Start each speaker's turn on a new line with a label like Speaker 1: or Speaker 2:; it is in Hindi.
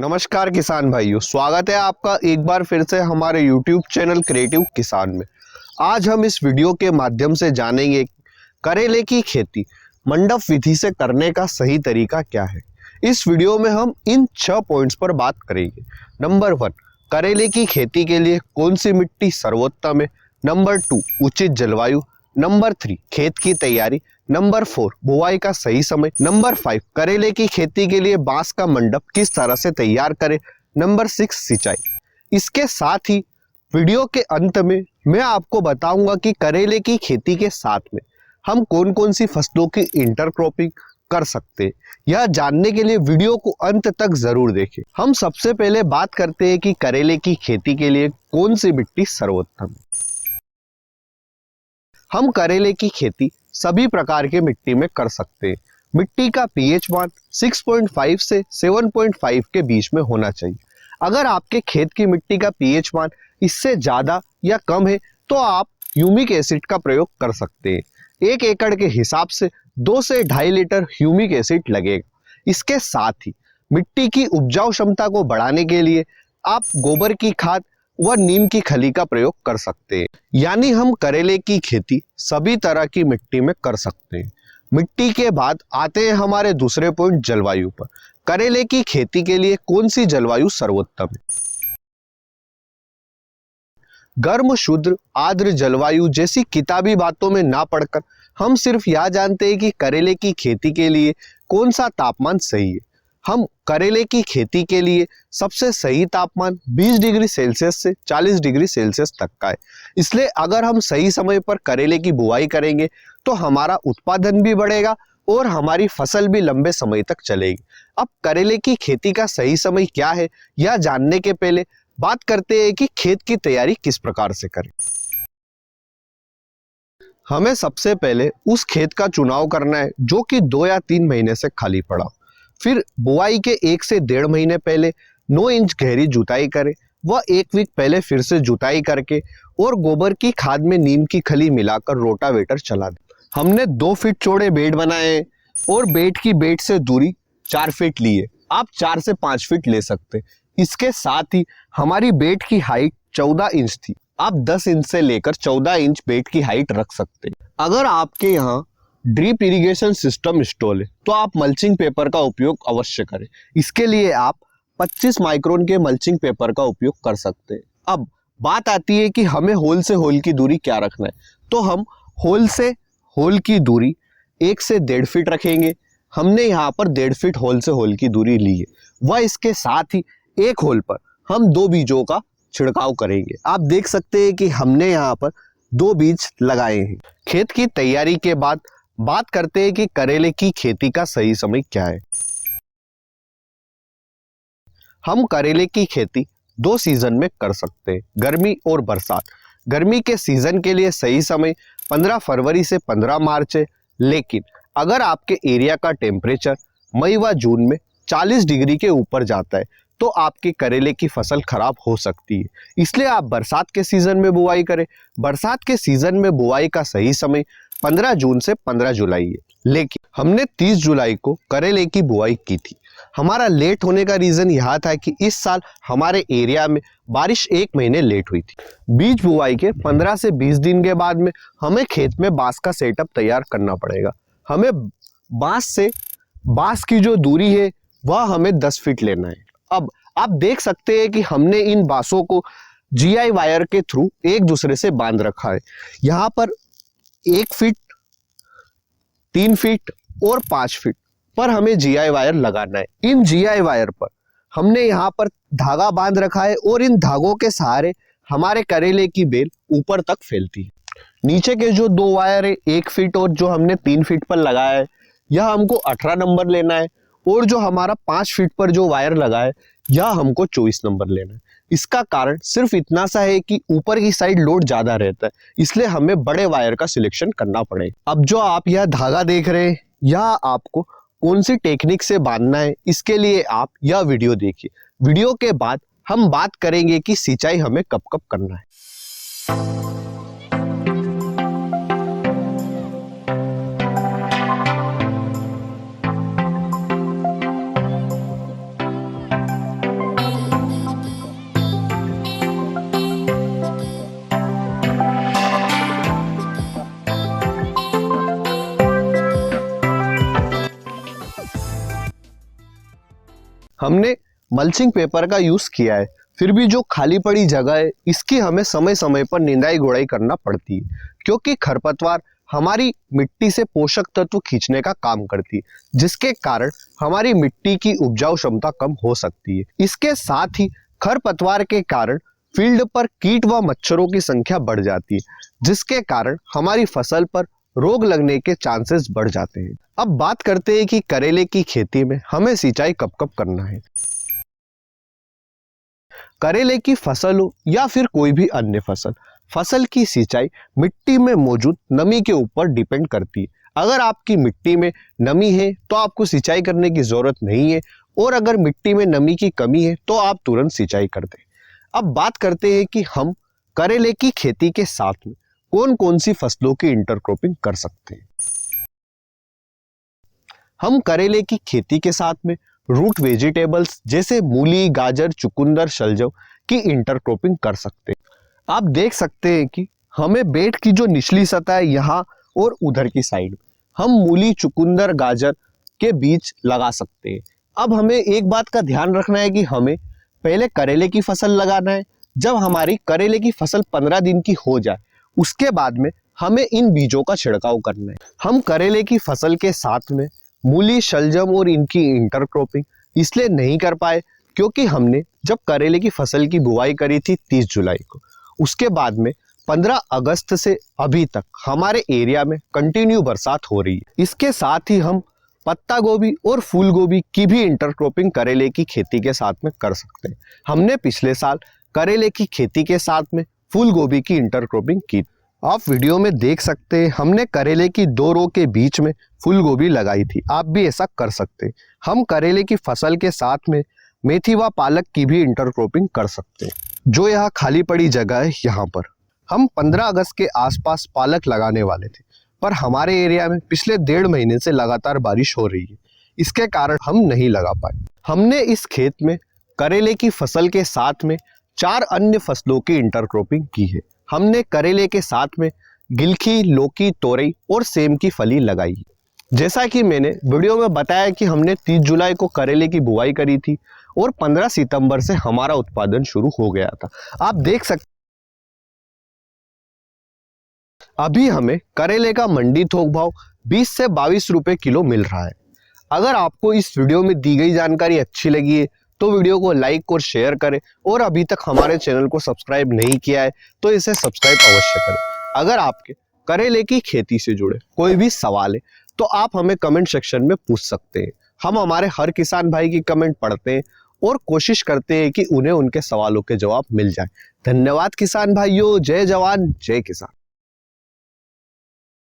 Speaker 1: नमस्कार किसान भाइयों, स्वागत है आपका एक बार फिर से हमारे YouTube चैनल क्रिएटिव किसान में। आज हम इस वीडियो के माध्यम से जानेंगे करेले की खेती मंडप विधि से करने का सही तरीका क्या है। इस वीडियो में हम इन 6 पॉइंट्स पर बात करेंगे। नंबर 1, करेले की खेती के लिए कौन सी मिट्टी सर्वोत्तम है। नंबर 2, उचित जलवायु। नंबर 3, खेत की तैयारी। नंबर 4, बुआई का सही समय। नंबर 5, करेले की खेती के लिए बांस का मंडप किस तरह से तैयार करें। नंबर 6, सिंचाई। इसके साथ ही वीडियो के अंत में मैं आपको बताऊंगा कि करेले की खेती के साथ में हम कौन कौन सी फसलों की इंटरक्रॉपिंग कर सकते हैं। यह जानने के लिए वीडियो को अंत तक जरूर देखें। हम सबसे पहले बात करते हैं कि करेले की खेती के लिए कौन सी मिट्टी सर्वोत्तम है। हम करेले की खेती सभी प्रकार के मिट्टी में कर सकते हैं। मिट्टी का पीएच मान 6.5 से 7.5 के बीच में होना चाहिए। अगर आपके खेत की मिट्टी का पीएच मान इससे ज्यादा या कम है तो आप ह्यूमिक एसिड का प्रयोग कर सकते हैं। 1 एकड़ के हिसाब से 2 से 2.5 लीटर ह्यूमिक एसिड लगेगा। इसके साथ ही मिट्टी की उपजाऊ क्षमता को बढ़ाने के लिए आप गोबर की खाद व नीम की खली का प्रयोग कर सकते हैं। यानी हम करेले की खेती सभी तरह की मिट्टी में कर सकते हैं। मिट्टी के बाद आते हैं हमारे दूसरे पॉइंट, जलवायु पर। करेले की खेती के लिए कौन सी जलवायु सर्वोत्तम है। गर्म, शुद्र, आर्द्र जलवायु जैसी किताबी बातों में ना पड़कर हम सिर्फ यह जानते हैं कि करेले की खेती के लिए कौन सा तापमान सही है। हम करेले की खेती के लिए सबसे सही तापमान 20 डिग्री सेल्सियस से 40 डिग्री सेल्सियस तक का है। इसलिए अगर हम सही समय पर करेले की बुआई करेंगे तो हमारा उत्पादन भी बढ़ेगा और हमारी फसल भी लंबे समय तक चलेगी। अब करेले की खेती का सही समय क्या है, यह जानने के पहले बात करते हैं कि खेत की तैयारी किस प्रकार से करें। हमें सबसे पहले उस खेत का चुनाव करना है जो कि 2 या 3 महीने से खाली पड़ा। फिर बुआई के 1 से 1.5 महीने पहले 9 इंच गहरी जुताई करें। वह 1 वीक पहले फिर से जुताई करके और गोबर की खाद में नीम की खली मिलाकर रोटावेटर चला दें। हमने 2 फीट चौड़े बेड बनाए हैं और बेड की बेड से दूरी 4 फीट ली है। आप 4 से 5 फीट ले सकते हैं। इसके साथ ही हमारी बेड की हाइट 14 इंच थी। आप 10 इंच से लेकर 14 इंच बेड की हाइट रख सकते हैं। अगर आपके यहाँ ड्रिप इरिगेशन सिस्टम इंस्टॉल है तो आप मल्चिंग पेपर का उपयोग अवश्य करें। इसके लिए आप 25 माइक्रोन के मल्चिंग पेपर का उपयोग कर सकते हैं। अब बात आती है कि हमें होल से होल की दूरी क्या रखना है। तो हम होल से होल की दूरी 1 से 1.5 फीट रखेंगे। हमने यहाँ पर 1.5 फीट होल से होल की दूरी ली है। वह इसके साथ ही एक होल पर हम 2 बीजों का छिड़काव करेंगे। आप देख सकते हैं कि हमने यहाँ पर 2 बीज लगाए हैं। खेत की तैयारी के बाद बात करते हैं कि करेले की खेती का सही समय क्या है। हम करेले की खेती 2 सीजन में कर सकते हैं, गर्मी और बरसात। गर्मी के सीजन के लिए सही समय 15 फरवरी से 15 मार्च है। लेकिन अगर आपके एरिया का टेम्परेचर मई व जून में 40 डिग्री के ऊपर जाता है तो आपकी करेले की फसल खराब हो सकती है। इसलिए आप बरसात के सीजन में बुआई करें। बरसात के सीजन में बुआई का सही समय 15 जून से 15 जुलाई है। लेकिन हमने 30 जुलाई को करेले की बुआई की थी। हमारा लेट होने का रीजन यह था कि इस साल हमारे एरिया में बारिश 1 महीने लेट हुई थी। बीज बुआई के 15 से 20 दिन के बाद में हमें खेत में बांस का सेटअप तैयार करना पड़ेगा। हमें बांस की जो दूरी है वह हमें 10 फीट लेना है। अब आप देख सकते हैं कि हमने इन बांसों को जीआई वायर के थ्रू एक दूसरे से बांध रखा है। यहाँ पर 1 फीट, 3 फीट और 5 फीट पर हमें जीआई वायर लगाना है। इन जीआई वायर पर हमने यहाँ पर धागा बांध रखा है और इन धागों के सहारे हमारे करेले की बेल ऊपर तक फैलती है। नीचे के जो 2 वायर है, 1 फीट और जो हमने 3 फीट पर लगाया है, यह हमको 18 नंबर लेना है। और जो हमारा 5 फीट पर जो वायर लगा है यह हमको 24 नंबर लेना है। इसका कारण सिर्फ इतना सा है कि ऊपर की साइड लोड ज्यादा रहता है, इसलिए हमें बड़े वायर का सिलेक्शन करना पड़ेगा। अब जो आप यह धागा देख रहे हैं, यह आपको कौन सी टेक्निक से बांधना है, इसके लिए आप यह वीडियो देखिए। वीडियो के बाद हम बात करेंगे कि सिंचाई हमें कब कब करना है। हमने मल्चिंग पेपर का यूज किया है, फिर भी जो खाली पड़ी जगह है इसकी हमें समय समय पर निंदाई गुड़ाई करना पड़ती है, क्योंकि खरपतवार हमारी मिट्टी से पोषक तत्व खींचने का काम करती है, जिसके कारण हमारी मिट्टी की उपजाऊ क्षमता कम हो सकती है। इसके साथ ही खरपतवार के कारण फील्ड पर कीट व मच्छरों की संख्या बढ़ जाती है, जिसके कारण हमारी फसल पर रोग लगने के चांसेस बढ़ जाते हैं। अब बात करते हैं कि करेले की खेती में हमें सिंचाई कब कब करना है। करेले की फसल हो या फिर कोई भी अन्य फसल की सिंचाई मिट्टी में मौजूद नमी के ऊपर डिपेंड करती है। अगर आपकी मिट्टी में नमी है तो आपको सिंचाई करने की जरूरत नहीं है, और अगर मिट्टी में नमी की कमी है तो आप तुरंत सिंचाई कर दें। अब बात करते हैं कि हम करेले की खेती के साथ में कौन कौन सी फसलों की इंटरक्रॉपिंग कर सकते हैं। हम करेले की खेती के साथ में रूट वेजिटेबल्स जैसे मूली, गाजर, चुकंदर, शलजम की इंटरक्रॉपिंग कर सकते हैं। आप देख सकते हैं कि हमें बेड की जो निचली सतह है यहाँ और उधर की साइड हम मूली, चुकंदर, गाजर के बीज लगा सकते हैं। अब हमें एक बात का ध्यान रखना है कि हमें पहले करेले की फसल लगाना है। जब हमारी करेले की फसल 15 दिन की हो जाए उसके बाद में हमें इन बीजों का छिड़काव करना है। हम करेले की फसल के साथ में मूली, शलजम और इनकी इंटरक्रॉपिंग इसलिए नहीं कर पाए क्योंकि हमने जब करेले की फसल की बुआई करी थी 30 जुलाई को, उसके बाद में 15 अगस्त से अभी तक हमारे एरिया में कंटिन्यू बरसात हो रही है। इसके साथ ही हम पत्ता गोभी और फूल गोभी की भी इंटरक्रॉपिंग करेले की खेती के साथ में कर सकते हैं। हमने पिछले साल करेले की खेती के साथ में फूल गोभी की इंटरक्रॉपिंग की। आप वीडियो में देख सकते हैं हमने करेले की 2 रो के बीच में फूल गोभी लगाई थी। आप भी ऐसा कर सकते हैं। हम करेले की फसल के साथ में मेथी व पालक की भी इंटरक्रॉपिंग कर सकते हैं। जो यहाँ खाली पड़ी जगह है यहाँ पर हम 15 अगस्त के आसपास पालक लगाने वाले थे, पर हमारे एरिया में पिछले 1.5 महीने से लगातार बारिश हो रही है, इसके कारण हम नहीं लगा पाए। हमने इस खेत में करेले की फसल के साथ में 4 अन्य फसलों की इंटरक्रॉपिंग की है। हमने करेले के साथ में गिलकी, लौकी, तोरई और सेम की फली लगाई। जैसा कि मैंने वीडियो में बताया कि हमने 30 जुलाई को करेले की बुआई करी थी और 15 सितंबर से हमारा उत्पादन शुरू हो गया था। आप देख सकते अभी हमें करेले का मंडी थोक भाव 20 से 22 रुपए किलो मिल रहा है। अगर आपको इस वीडियो में दी गई जानकारी अच्छी लगी है तो वीडियो को लाइक और शेयर करें, और अभी तक हमारे चैनल को सब्सक्राइब नहीं किया है तो इसे सब्सक्राइब अवश्य करें। अगर आपके करेले की खेती से जुड़े कोई भी सवाल है तो आप हमें कमेंट सेक्शन में पूछ सकते हैं। हम हमारे हर किसान भाई की कमेंट पढ़ते हैं और कोशिश करते हैं कि उन्हें उनके सवालों के जवाब मिल जाए। धन्यवाद किसान भाइयों। जय जवान जय किसान।